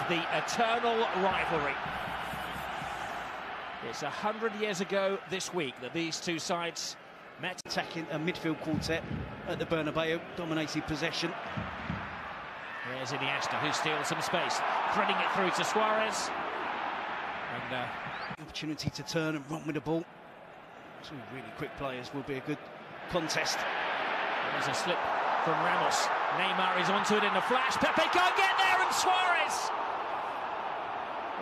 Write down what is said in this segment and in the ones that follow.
the eternal rivalry. It's 100 years ago this week that these two sides met. Attacking a midfield quartet at the Bernabeu, dominated possession. Here's Iniesta, who steals some space, threading it through to Suarez. And opportunity to turn and run with the ball. Two really quick players, will be a good contest. There's a slip from Ramos. Neymar is onto it in a flash. Pepe can't get there, and Suarez!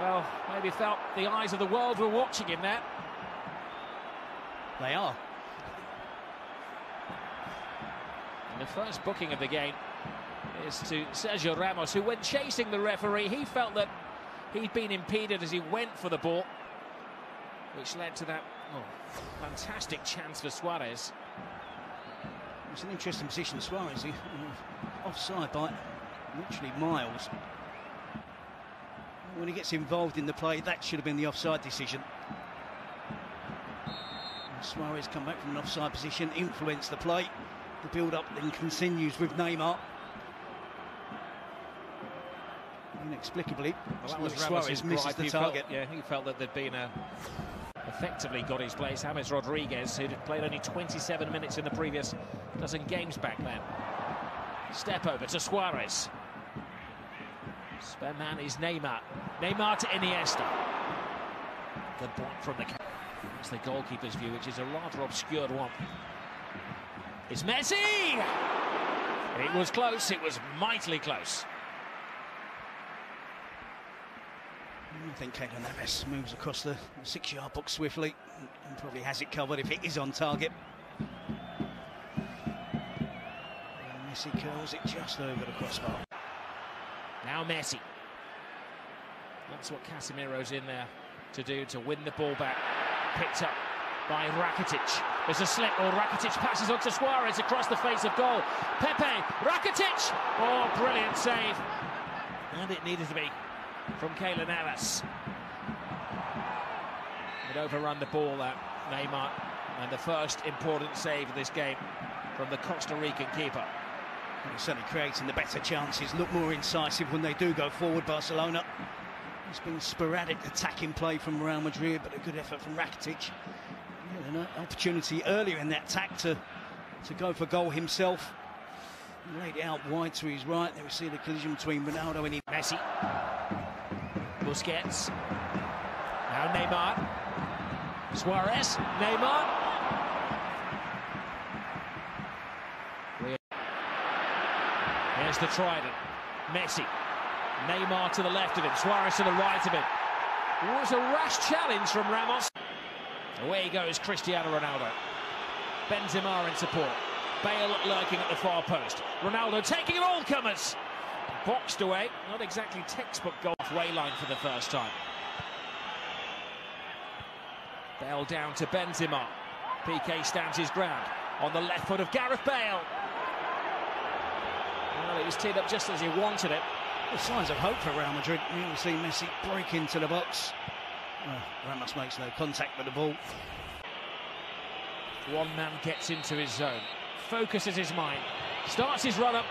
Well, maybe felt the eyes of the world were watching him there. They are. And the first booking of the game is to Sergio Ramos, who, when chasing the referee, he felt that he'd been impeded as he went for the ball, which led to that fantastic chance for Suarez. It's an interesting position, Suarez. He, offside by literally miles. When he gets involved in the play, that should have been the offside decision. And Suarez come back from an offside position, influence the play. The build-up then continues with Neymar. Inexplicably, well, that was Suarez misses the target. He felt that there'd been effectively got his place. James Rodriguez, who'd played only 27 minutes in the previous dozen games back then. Step over to Suarez. Spare man is Neymar. Neymar to Iniesta. Good block from the... That's the goalkeeper's view, which is a rather obscured one. It's Messi! It was close, it was mightily close. I think Keylor Navas moves across the 6-yard box swiftly and probably has it covered if it is on target. And Messi curls it just over the crossbar. Now Messi. That's what Casemiro's in there to do, to win the ball back. Picked up by Rakitic. There's a slip, or Rakitic passes on to Suarez across the face of goal. Pepe, Rakitic! Oh, brilliant save. And it needed to be from Keylor Navas. He'd overrun the ball, that Neymar, and the first important save of this game from the Costa Rican keeper. They're certainly creating the better chances, look more incisive when they do go forward, Barcelona. It's been sporadic attacking play from Real Madrid, but a good effort from Rakitic. Yeah, an opportunity earlier in that attack to go for goal himself. He laid it out wide to his right. There we see the collision between Ronaldo and Messi. Busquets. Now Neymar. Suarez. Neymar. Here's the trident. Messi. Neymar to the left of him. Suarez to the right of him. It was a rash challenge from Ramos. Away he goes, Cristiano Ronaldo. Benzema in support. Bale lurking at the far post. Ronaldo taking it all comers. Boxed away. Not exactly textbook goal way line for the first time. Bale down to Benzema. PK stands his ground on the left foot of Gareth Bale. Well, it was teed up just as he wanted it. The signs of hope for Real Madrid. You see Messi break into the box. Ramos makes no contact with the ball. One man gets into his zone, focuses his mind, starts his run-up,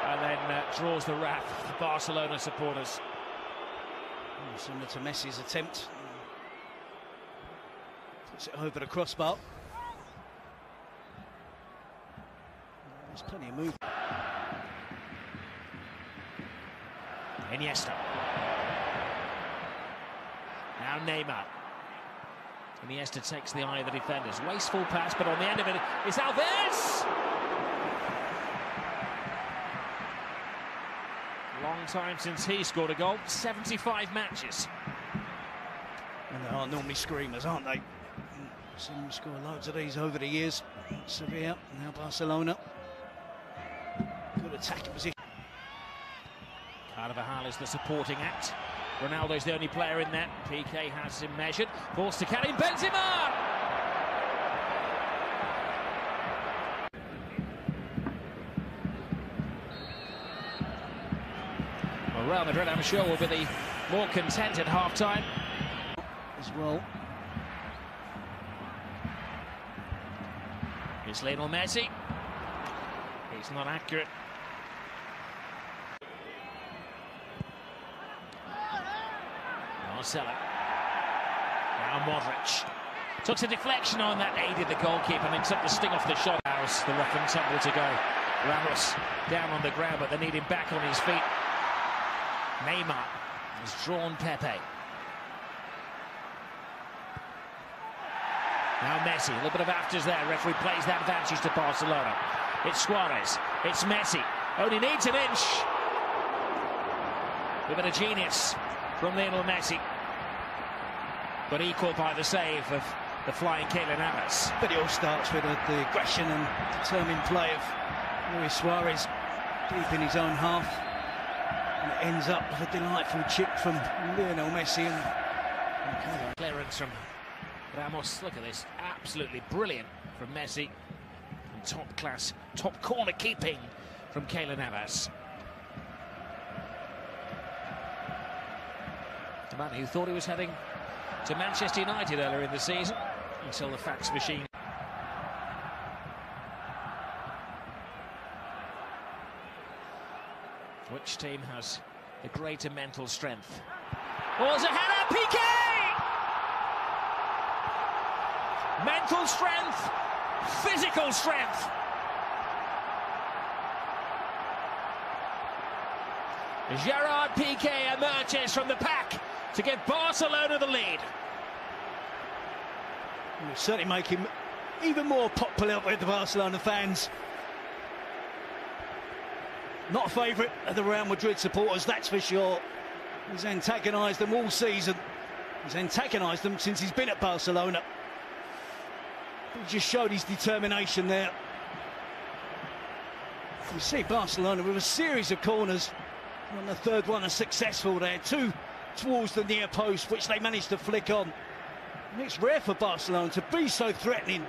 and then draws the wrath of the Barcelona supporters. Similar to Messi's attempt. Puts it over the crossbar. There's plenty of movement. Iniesta. Now Neymar. Iniesta takes the eye of the defenders. Wasteful pass, but on the end of it is Alves! Long time since he scored a goal. 75 matches. And they are normally screamers, aren't they? Seen them score loads of these over the years. Sevilla, now Barcelona. Good attacking position. Carvajal is the supporting act. Ronaldo's the only player in there. PK has him measured. Forced to carry Benzema! Well, Real Madrid, I'm sure, will be the more content at half-time. As well. Here's Lionel Messi. He's not accurate. Marcelo. Now Modric. Took a deflection on that, aided the goalkeeper and then took the sting off the shot. The rough and tumble to go. Ramos down on the ground, but they need him back on his feet. Neymar has drawn Pepe. Now Messi, a little bit of afters there. Referee plays that advantage to Barcelona. It's Suarez, it's Messi. Only needs an inch. A bit of genius from Lionel Messi. But equal by the save of the flying Keylor Navas. But it all starts with the aggression and determined play of Luis Suarez deep in his own half. And it ends up with a delightful chip from Lionel Messi. And clearance from Ramos. Look at this. Absolutely brilliant from Messi. And top class, top corner keeping from Keylor Navas. The man who thought he was heading to Manchester United earlier in the season until the fax machine. Which team has the greater mental strength? Oh, there's a header, Piqué! Mental strength, physical strength. Gerard Piqué emerges from the pack to give Barcelona the lead. Will certainly make him even more popular with the Barcelona fans. Not a favourite of the Real Madrid supporters, that's for sure. He's antagonised them all season. He's antagonised them since he's been at Barcelona. He just showed his determination there. You see Barcelona with a series of corners. On the third one, are successful there. Two towards the near post, which they managed to flick on. And it's rare for Barcelona to be so threatening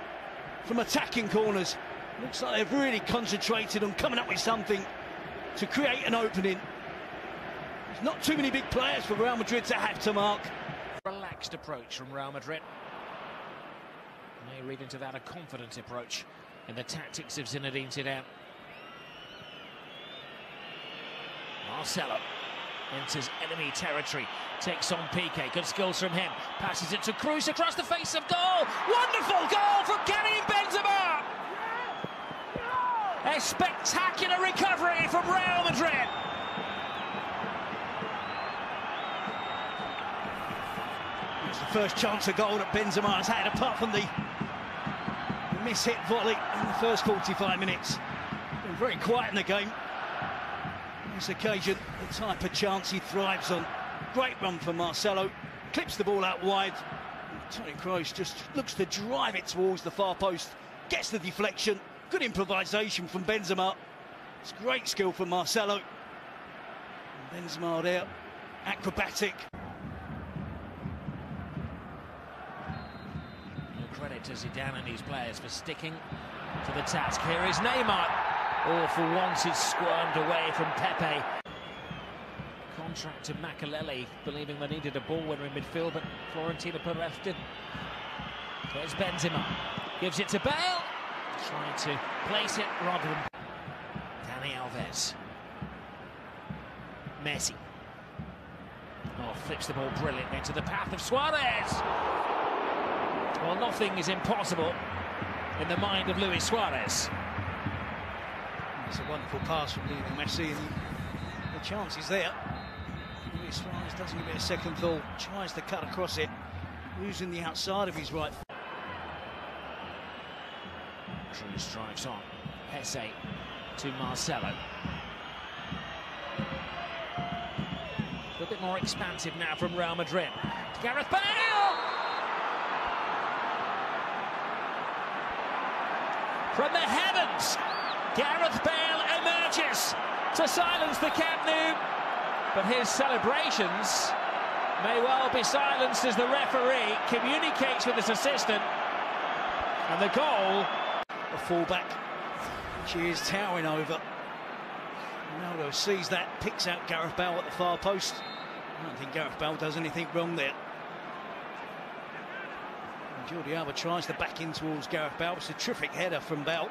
from attacking corners. Looks like they've really concentrated on coming up with something to create an opening. There's not too many big players for Real Madrid to have to mark. Relaxed approach from Real Madrid. May read into that a confident approach in the tactics of Zinedine Zidane. Marcelo enters enemy territory, takes on Piqué, good skills from him, passes it to Cruz across the face of goal. Wonderful goal from Karim Benzema! A spectacular recovery from Real Madrid. It's the first chance of goal that Benzema has had, apart from the miss-hit volley in the first 45 minutes. Been very quiet in the game. On this occasion, the type of chance he thrives on. Great run from Marcelo, clips the ball out wide. Toni Kroos just looks to drive it towards the far post, gets the deflection. Good improvisation from Benzema. It's great skill from Marcelo. And Benzema there, acrobatic. No credit to Zidane and his players for sticking to the task. Here is Neymar. Oh, for once it's squirmed away from Pepe. Contract to Makelele, believing they needed a ball winner in midfield, but Florentino Perez did. There's Benzema. Gives it to Bale. Trying to place it rather than Dani Alves. Messi. Oh, flips the ball brilliantly into the path of Suarez. Well, nothing is impossible in the mind of Luis Suarez. It's a wonderful pass from Lionel Messi, and the chance is there. Luis Suarez doesn't give it a second thought, tries to cut across it, using the outside of his right. Cruz drives on. Hesse to Marcelo. A bit more expansive now from Real Madrid. To Gareth Bale! From the heavens, Gareth Bale emerges to silence the Camp Nou. But his celebrations may well be silenced as the referee communicates with his assistant. And the goal... A fullback, which he is towering over. Ronaldo sees that, picks out Gareth Bale at the far post. I don't think Gareth Bale does anything wrong there. And Jordi Alba tries to back in towards Gareth Bale. It's a terrific header from Bale.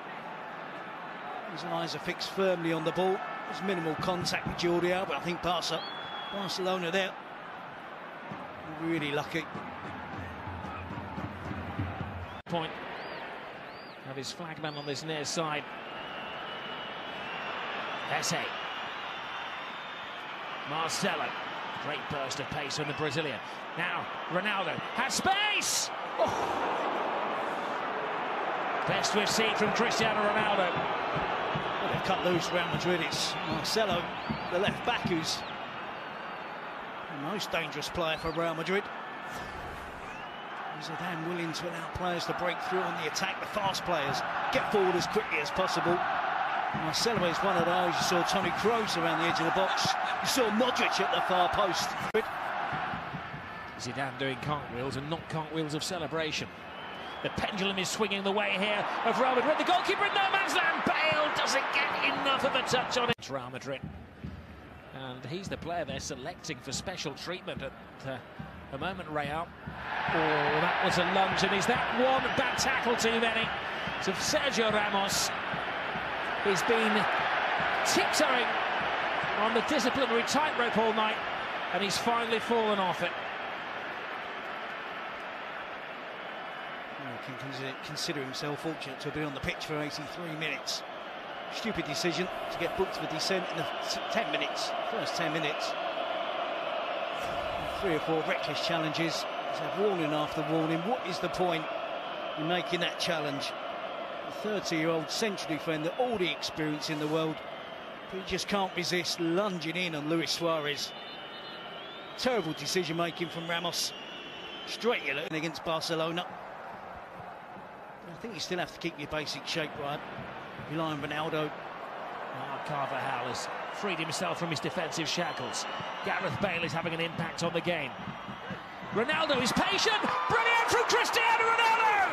His eyes are fixed firmly on the ball. There's minimal contact with Jordi Alba. I think Barcelona there. Really lucky. Point of his flagman on this near side. Esse. Marcelo. Great burst of pace from the Brazilian. Now, Ronaldo has space! Oh. Best we've seen from Cristiano Ronaldo. Well, they've cut loose Real Madrid. It's Marcelo, the left back, who's the most dangerous player for Real Madrid. Zidane willing to allow players to break through on the attack, the fast players, get forward as quickly as possible. Marcelo is one of those. You saw Toni Kroos around the edge of the box. You saw Modric at the far post. Zidane doing cartwheels and not cartwheels of celebration. The pendulum is swinging the way here of Real Madrid. The goalkeeper in no man's land. Bale doesn't get enough of a touch on it. It's Real Madrid. And he's the player they're selecting for special treatment at the moment, Real. Oh, that was a lunge, and is that one bad tackle too many? So Sergio Ramos, he's been tiptoeing on the disciplinary tightrope all night, and he's finally fallen off it. He can consider himself fortunate to be on the pitch for 83 minutes. Stupid decision to get booked for dissent in the 10 minutes, first 10 minutes. 3 or 4 reckless challenges. He's had warning after warning. What is the point in making that challenge? A 30-year-old central defender, all the experience in the world, but he just can't resist lunging in on Luis Suarez. Terrible decision-making from Ramos. Straight yellow against Barcelona. I think you still have to keep your basic shape right. Rely on Ronaldo. Carvajal has freed himself from his defensive shackles. Gareth Bale is having an impact on the game. Ronaldo is patient. Brilliant from Cristiano Ronaldo!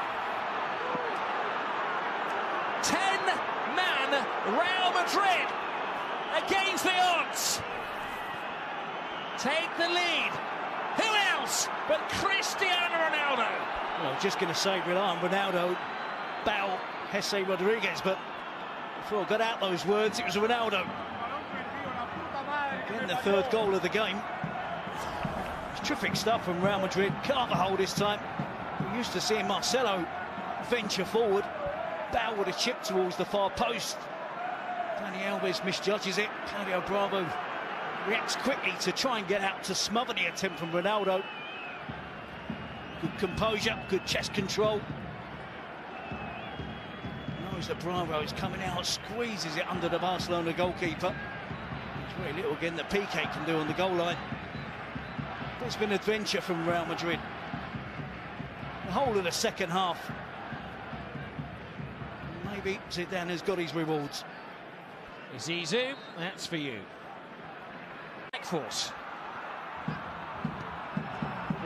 10-man Real Madrid against the odds. Take the lead. Who else but Cristiano Ronaldo? Well, just going to say rely on Ronaldo, Bale, Jesse Rodriguez, but before I got out those words, it was Ronaldo. Again, the third goal of the game. It's terrific stuff from Real Madrid. Carvajal this time. We're used to seeing Marcelo venture forward. Bale with a chip towards the far post. Dani Alves misjudges it. Claudio Bravo reacts quickly to try and get out to smother the attempt from Ronaldo. Good composure, good chest control. Knows that Bravo is coming out, squeezes it under the Barcelona goalkeeper. There's very little again that Piqué can do on the goal line. But it's been an adventure from Real Madrid. The whole of the second half. Maybe Zidane has got his rewards. Zizou, that's for you. Force.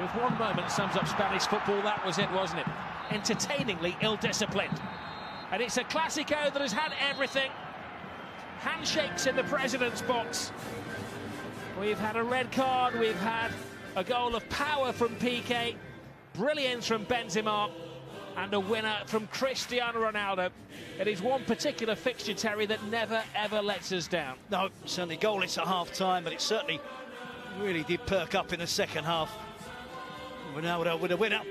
With one moment sums up Spanish football, that was it, wasn't it? Entertainingly ill-disciplined. And it's a clasico that has had everything. Handshakes in the president's box. We've had a red card, we've had a goal of power from Piqué, brilliance from Benzema, and a winner from Cristiano Ronaldo. It is one particular fixture, Terry, that never, ever lets us down. No, certainly goalless at half-time, but it certainly really did perk up in the second half. Ronaldo with a winner.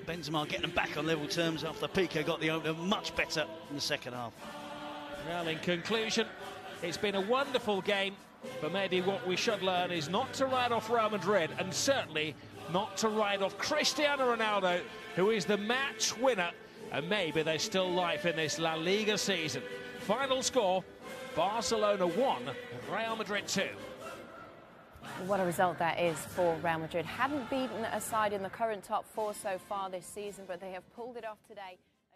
Benzema getting them back on level terms after Piqué got the opener much better in the second half. Well, in conclusion, it's been a wonderful game, but maybe what we should learn is not to write off Real Madrid, and certainly not to write off Cristiano Ronaldo, who is the match winner, and maybe there's still life in this La Liga season. Final score, Barcelona 1, Real Madrid 2. What a result that is for Real Madrid. Hadn't beaten a side in the current top 4 so far this season, but they have pulled it off today.